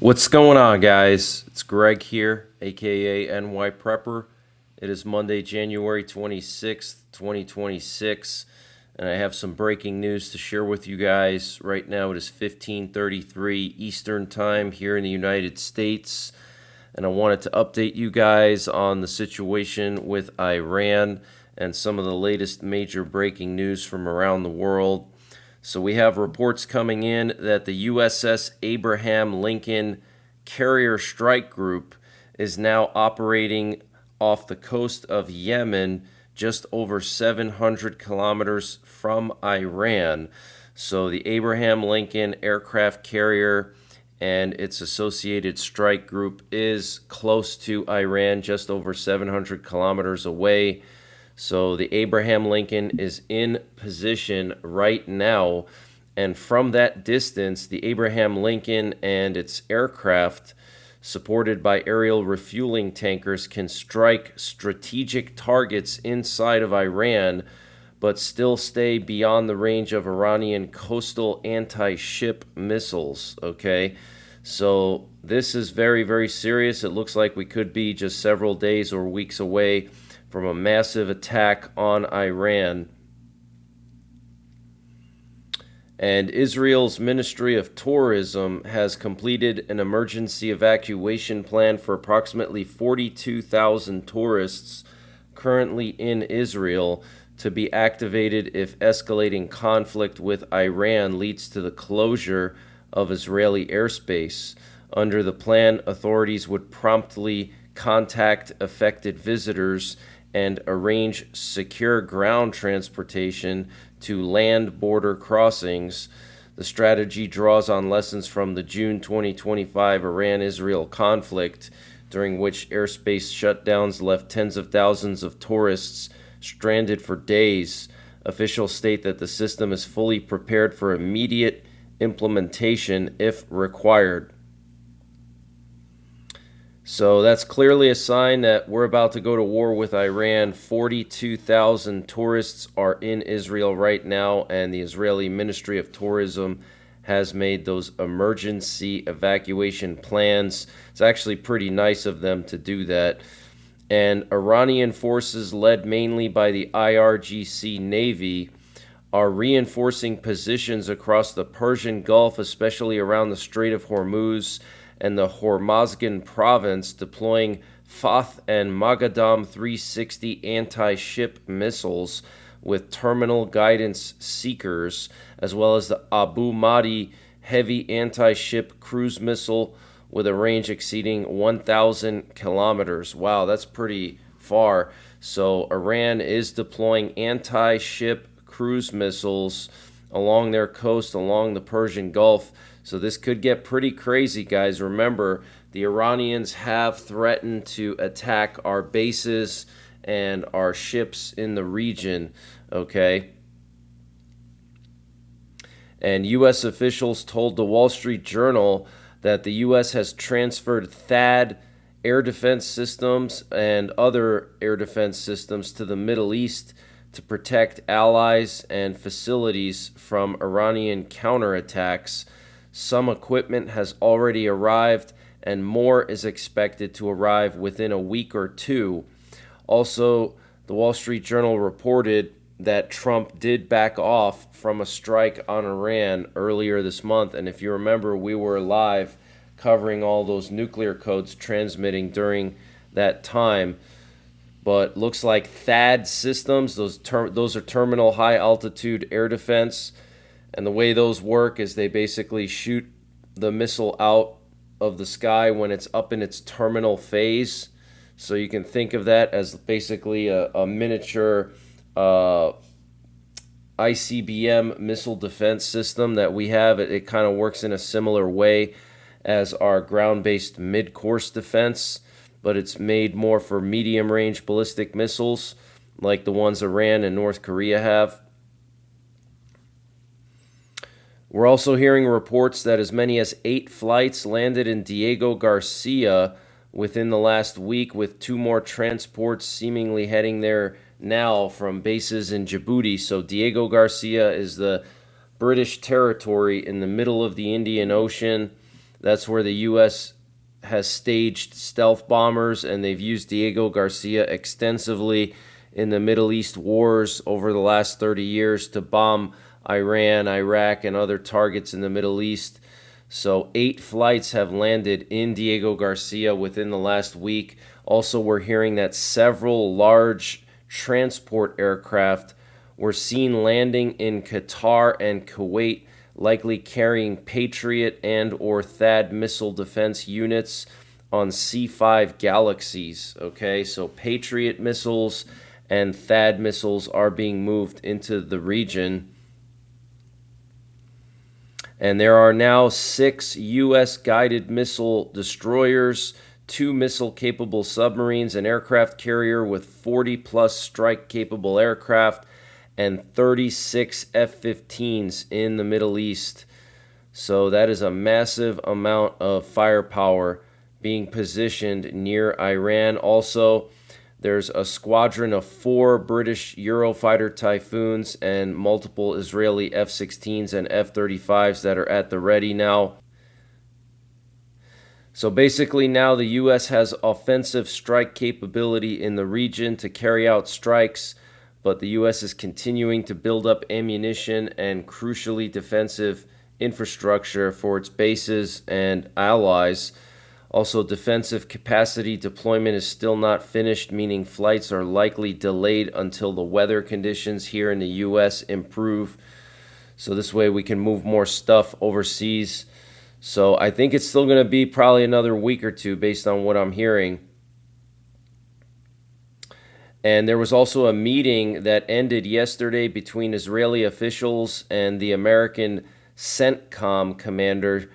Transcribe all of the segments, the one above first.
What's going on, guys? It's Greg here, aka NYPrepper. It is Monday, January 26th, 2026, and I have some breaking news to share with you guys. Right now it is 15:33 Eastern Time here in the United States, and I wanted to update you guys on the situation with Iran and some of the latest major breaking news from around the world. So we have reports coming in that the USS Abraham Lincoln Carrier Strike Group is now operating off the coast of Yemen, just over 700 kilometers from Iran. So the Abraham Lincoln aircraft carrier and its associated strike group is close to Iran, just over 700 kilometers away. So the Abraham Lincoln is in position right now, and from that distance, the Abraham Lincoln and its aircraft, supported by aerial refueling tankers, can strike strategic targets inside of Iran, but still stay beyond the range of Iranian coastal anti-ship missiles, okay? So this is very, very serious. It looks like we could be just several days or weeks away from a massive attack on Iran. And Israel's Ministry of Tourism has completed an emergency evacuation plan for approximately 42,000 tourists currently in Israel to be activated if escalating conflict with Iran leads to the closure of Israeli airspace. Under the plan, authorities would promptly contact affected visitors and arrange secure ground transportation to land border crossings. The strategy draws on lessons from the June 2025 Iran-Israel conflict, during which airspace shutdowns left tens of thousands of tourists stranded for days. Officials state that the system is fully prepared for immediate implementation if required. So that's clearly a sign that we're about to go to war with Iran. 42,000 tourists are in Israel right now, and the Israeli Ministry of Tourism has made those emergency evacuation plans. It's actually pretty nice of them to do that. And Iranian forces, led mainly by the IRGC Navy, are reinforcing positions across the Persian Gulf, especially around the Strait of Hormuz and the Hormozgan province, deploying Fath and Magadam 360 anti-ship missiles with terminal guidance seekers, as well as the Abu Mahdi heavy anti-ship cruise missile with a range exceeding 1,000 kilometers. Wow, that's pretty far. So Iran is deploying anti-ship cruise missiles along their coast, along the Persian Gulf. So this could get pretty crazy, guys. Remember, the Iranians have threatened to attack our bases and our ships in the region, okay? And U.S. officials told the Wall Street Journal that the U.S. has transferred THAAD air defense systems and other air defense systems to the Middle East to protect allies and facilities from Iranian counterattacks. Some equipment has already arrived, and more is expected to arrive within a week or two. Also, the Wall Street Journal reported that Trump did back off from a strike on Iran earlier this month. And if you remember, we were live covering all those nuclear codes transmitting during that time. But looks like THAAD systems, those are terminal high altitude air defense. And the way those work is they basically shoot the missile out of the sky when it's up in its terminal phase. So you can think of that as basically a miniature ICBM missile defense system that we have. It kind of works in a similar way as our ground-based mid-course defense, but it's made more for medium-range ballistic missiles like the ones Iran and North Korea have. We're also hearing reports that as many as 8 flights landed in Diego Garcia within the last week, with 2 more transports seemingly heading there now from bases in Djibouti. So Diego Garcia is the British territory in the middle of the Indian Ocean. That's where the U.S. has staged stealth bombers, and they've used Diego Garcia extensively in the Middle East wars over the last 30 years to bomb Iran, Iraq, and other targets in the Middle East. So 8 flights have landed in Diego Garcia within the last week. Also, we're hearing that several large transport aircraft were seen landing in Qatar and Kuwait, likely carrying Patriot and or THAAD missile defense units on C-5 Galaxies. Okay, so Patriot missiles and THAAD missiles are being moved into the region. And there are now 6 U.S. guided missile destroyers, 2 missile-capable submarines, an aircraft carrier with 40-plus strike-capable aircraft, and 36 F-15s in the Middle East. So that is a massive amount of firepower being positioned near Iran. Also, there's a squadron of 4 British Eurofighter Typhoons and multiple Israeli F-16s and F-35s that are at the ready now. So basically now the U.S. has offensive strike capability in the region to carry out strikes, but the U.S. is continuing to build up ammunition and crucially defensive infrastructure for its bases and allies. Also, defensive capacity deployment is still not finished, meaning flights are likely delayed until the weather conditions here in the U.S. improve. So this way we can move more stuff overseas. So I think it's still going to be probably another week or two based on what I'm hearing. And there was also a meeting that ended yesterday between Israeli officials and the American CENTCOM commander.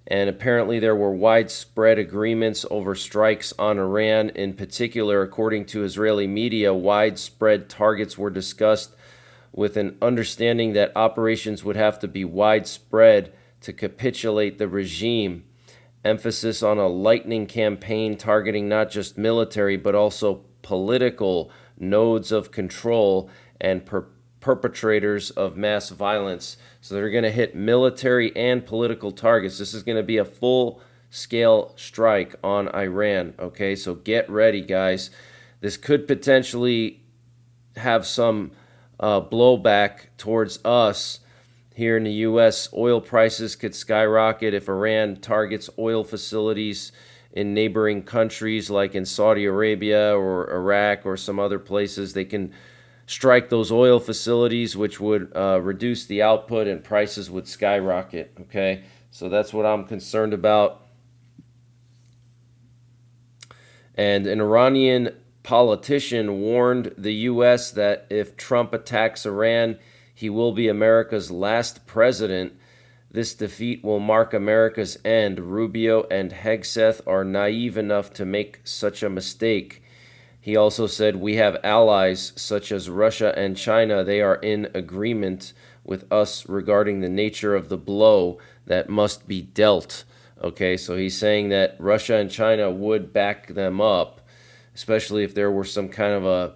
And apparently there were widespread agreements over strikes on Iran. In particular, according to Israeli media, widespread targets were discussed with an understanding that operations would have to be widespread to capitulate the regime. Emphasis on a lightning campaign targeting not just military but also political nodes of control and perpetrators of mass violence. So they're going to hit military and political targets. This is going to be a full-scale strike on Iran. Okay, so get ready, guys. This could potentially have some blowback towards us here in the U.S. Oil prices could skyrocket if Iran targets oil facilities in neighboring countries like in Saudi Arabia or Iraq or some other places. They can strike those oil facilities, which would reduce the output and prices would skyrocket. Okay, so that's what I'm concerned about. And an Iranian politician warned the U.S. that if Trump attacks Iran, he will be America's last president. This defeat will mark America's end. Rubio and Hegseth are naive enough to make such a mistake. He also said, we have allies such as Russia and China. They are in agreement with us regarding the nature of the blow that must be dealt. Okay, so he's saying that Russia and China would back them up, especially if there were some kind of a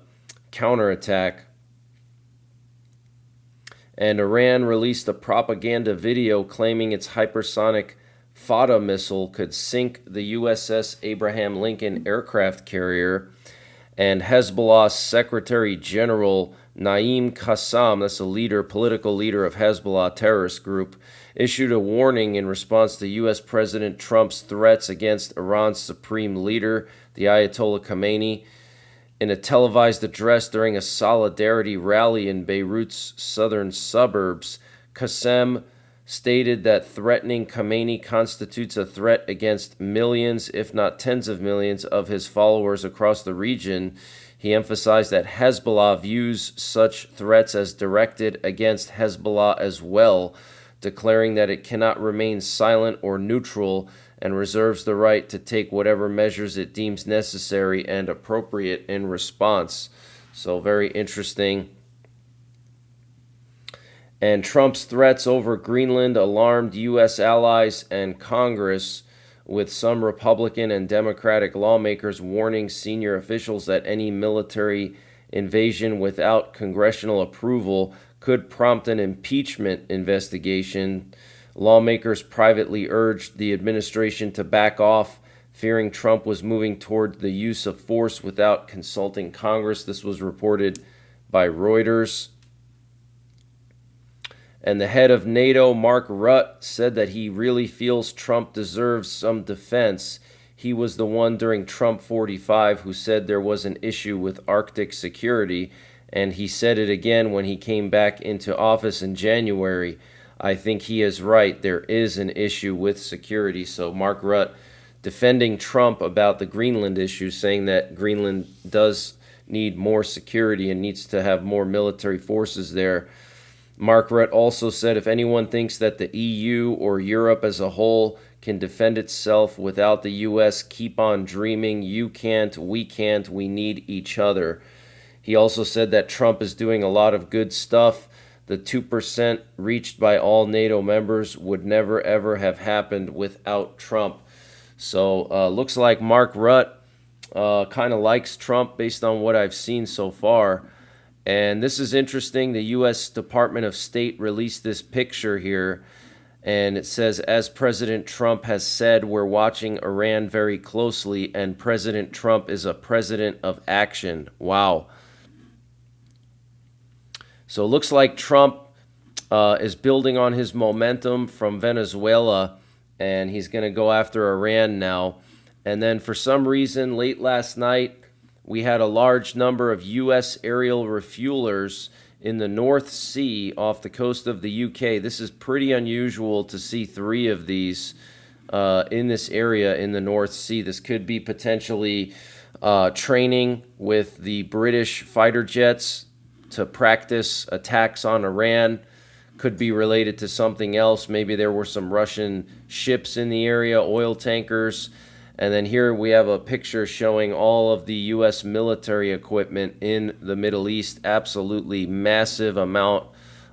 counterattack. And Iran released a propaganda video claiming its hypersonic Fata missile could sink the USS Abraham Lincoln aircraft carrier. And Hezbollah's Secretary General Naim Qassam, that's a political leader of Hezbollah terrorist group, issued a warning in response to U.S. President Trump's threats against Iran's supreme leader, the Ayatollah Khamenei. In a televised address during a solidarity rally in Beirut's southern suburbs, Qassam stated that threatening Khamenei constitutes a threat against millions, if not tens of millions, of his followers across the region. He emphasized that Hezbollah views such threats as directed against Hezbollah as well, declaring that it cannot remain silent or neutral and reserves the right to take whatever measures it deems necessary and appropriate in response. So very interesting. And Trump's threats over Greenland alarmed U.S. allies and Congress, with some Republican and Democratic lawmakers warning senior officials that any military invasion without congressional approval could prompt an impeachment investigation. Lawmakers privately urged the administration to back off, fearing Trump was moving toward the use of force without consulting Congress. This was reported by Reuters. And the head of NATO, Mark Rutte, said that he really feels Trump deserves some defense. He was the one during Trump 45 who said there was an issue with Arctic security, and he said it again when he came back into office in January. I think he is right. There is an issue with security. So Mark Rutte defending Trump about the Greenland issue, saying that Greenland does need more security and needs to have more military forces there. Mark Rutte also said if anyone thinks that the EU or Europe as a whole can defend itself without the U.S., keep on dreaming. You can't, we need each other. He also said that Trump is doing a lot of good stuff. The 2% reached by all NATO members would never, ever have happened without Trump. So looks like Mark Rutte kind of likes Trump based on what I've seen so far. And this is interesting. The U.S. Department of State released this picture here. And it says, as President Trump has said, we're watching Iran very closely. And President Trump is a president of action. Wow. So it looks like Trump is building on his momentum from Venezuela, and he's going to go after Iran now. And then for some reason, late last night, we had a large number of U.S. aerial refuelers in the North Sea off the coast of the UK. This is pretty unusual to see 3 of these in this area in the North Sea. This could be potentially training with the British fighter jets to practice attacks on Iran. Could be related to something else. Maybe there were some Russian ships in the area, oil tankers. And then here we have a picture showing all of the U.S. military equipment in the Middle East. Absolutely massive amount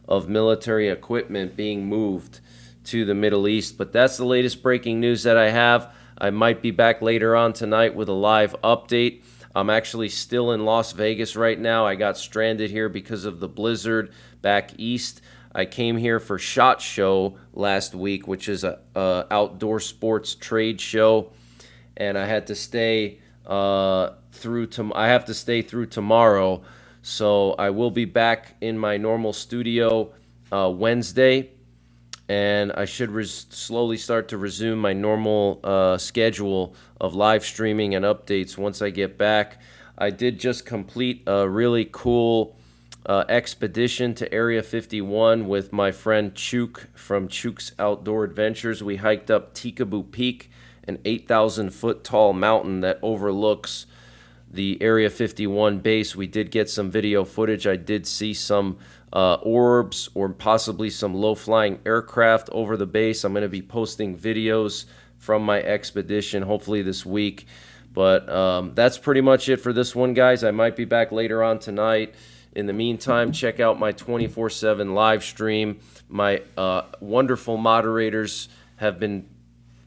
of military equipment being moved to the Middle East. But that's the latest breaking news that I have. I might be back later on tonight with a live update. I'm actually still in Las Vegas right now. I got stranded here because of the blizzard back east. I came here for SHOT Show last week, which is a outdoor sports trade show, and I had to stay through tomorrow. So I will be back in my normal studio Wednesday, and I should slowly start to resume my normal schedule of live streaming and updates once I get back. I did just complete a really cool expedition to Area 51 with my friend Chuk from Chuk's Outdoor Adventures. We hiked up Tikaboo Peak, an 8,000-foot tall mountain that overlooks the Area 51 base. We did get some video footage. I did see some orbs or possibly some low-flying aircraft over the base. I'm going to be posting videos from my expedition hopefully this week. But that's pretty much it for this one, guys. I might be back later on tonight. In the meantime, check out my 24/7 live stream. My wonderful moderators have been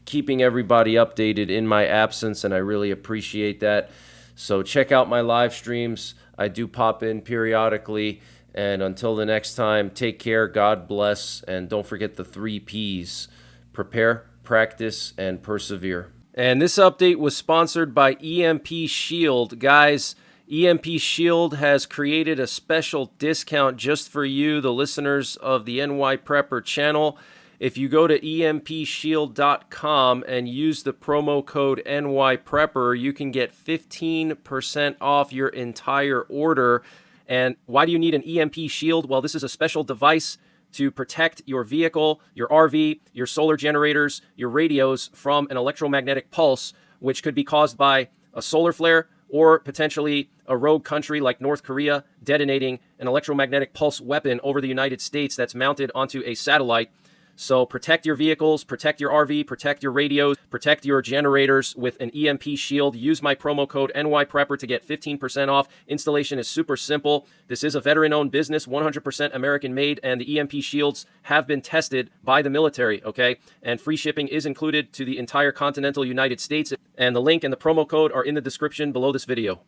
keeping everybody updated in my absence, and I really appreciate that. So check out my live streams. I do pop in periodically. And until the next time, take care, God bless, and don't forget the 3 Ps. Prepare, practice, and persevere. And this update was sponsored by EMP Shield. Guys, EMP Shield has created a special discount just for you, the listeners of the NYPrepper channel. If you go to empshield.com and use the promo code NYPrepper, you can get 15% off your entire order. And why do you need an EMP Shield? Well, this is a special device to protect your vehicle, your RV, your solar generators, your radios from an electromagnetic pulse, which could be caused by a solar flare or potentially a rogue country like North Korea detonating an electromagnetic pulse weapon over the United States that's mounted onto a satellite. So protect your vehicles, protect your RV, protect your radios, protect your generators with an EMP Shield. Use my promo code NYPrepper to get 15% off. Installation is super simple. This is a veteran-owned business, 100% American-made, and the EMP Shields have been tested by the military, okay? And free shipping is included to the entire continental United States. And the link and the promo code are in the description below this video.